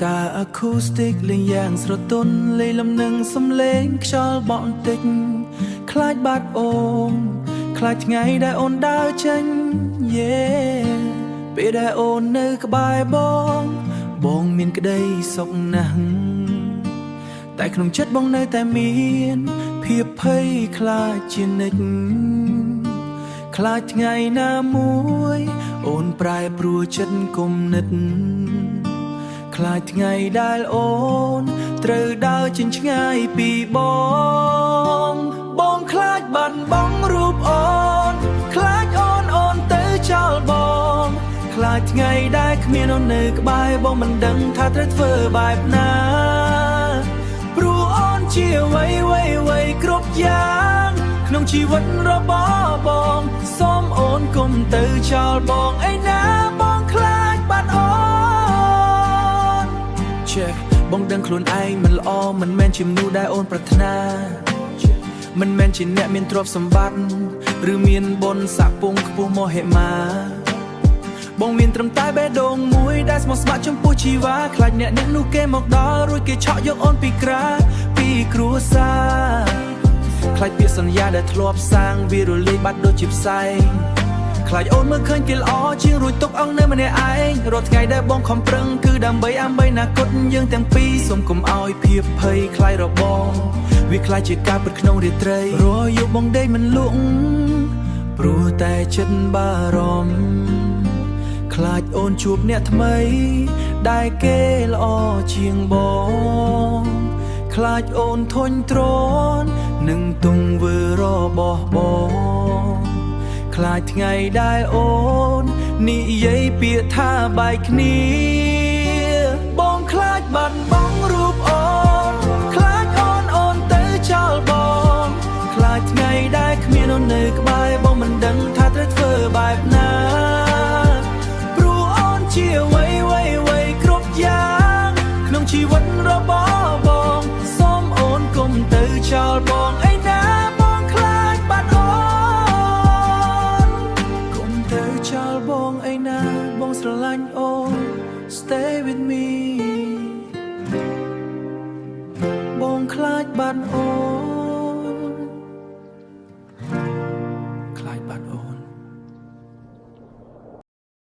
តារអាឃូស្ទិកលេងយ៉ាងស្រទន់លេងលំនឹងសំឡេងខ្យល់បក់បន្តិចខ្លាចបាត់អូនខ្លាចថ្ងៃដែលអូនដើរចេញយេពេលដែលអូននៅក្បែរបងមានក្តីសុខណាស់តែក្នុងចិត្តបងនៅតែមានភាពភ័យខ្លាចជានិច្ចខ្លាចថ្ងៃណាមួយអូនប្រែប្រួលចិត្តគំនិតខ្លាចថ្ងៃដែលអូនត្រូវដើរចេញឆ្ងាយពីបងខ្លាចបាត់បង់រូបអូនខ្លាចអូនទៅចោលបងខ្លាចថ្ងៃដែលគ្មានអូននៅក្បែរបងមិនដឹងថាត្រូវធ្វើបែបណាព្រោះអូនជាអ្វីគ្រប់យ៉ាងក្នុងជីវិតរបស់បងសូមអូនកុំទៅចោលបងឯណាបងខ្លាចបាត់អូនបងដឹងខ្លួនឯងមិនល្អមិនមែនជាមនុស្សដែលអូនប្រាថ្នាមិនមែនជាអ្នកមានទ្រព្យសម្បត្តិឬមានបុណ្យស័ក្តិពងខ្ពស់មហិមាបងមានត្រឹមតែបេះដូងមួយដែលស្មោះស្ម័គ្រចំពោះជីវ៉ាខ្លាចអ្នកនោះគេមកដល់រួចគេឆក់យកអូនពីក្រាពីគ្រួសារខ្លាចពាក្យសន្យាដែលធ្លាប់សាងវារលាយបាត់ដូចជាផ្សែងខ្លាចអូនមើលឃើញគេល្អជាងរួចទុកអង្គនៅម្នាក់ឯងរាល់ថ្ងៃដែលបងខំប្រឹងគឺដើម្បីអនាគតយើងទាំងពីរសូមកុំឲ្យភាពភ័យខ្លាចរបស់វាខ្លាចជាការពិតក្នុងរាត្រីរាល់យប់បងដេកមិនលក់ព្រោះតែចិត្តបារម្ភខ្លាចអូនជួបអ្នកថ្មីដែលគេល្អជាងបងខ្លាចអូនធុញទ្រាន់នឹងទង្វើរបស់បងខ្លាចថ្ងៃដែលអូននិយាយពាក្យថាបែកគ្នាបងខ្លាចបាត់បង់រូបអូនខ្លាចអូនទៅចោលបងខ្លាចថ្ងៃដែលគ្មានអូននៅក្បែរបងមិនដឹងថាត្រូវធ្វើបែបណាព្រោះអូនជាអ្វីគ្រប់យ៉ាងក្នុងជីវិតរបស់បងសូមអូនកុំទៅចោលបងឯណាបងខ្លាចបាត់អូនកុំទៅចោលបងឯណាបងស្រឡាញ់អូន Stay with me បងខ្លាចបាត់អូន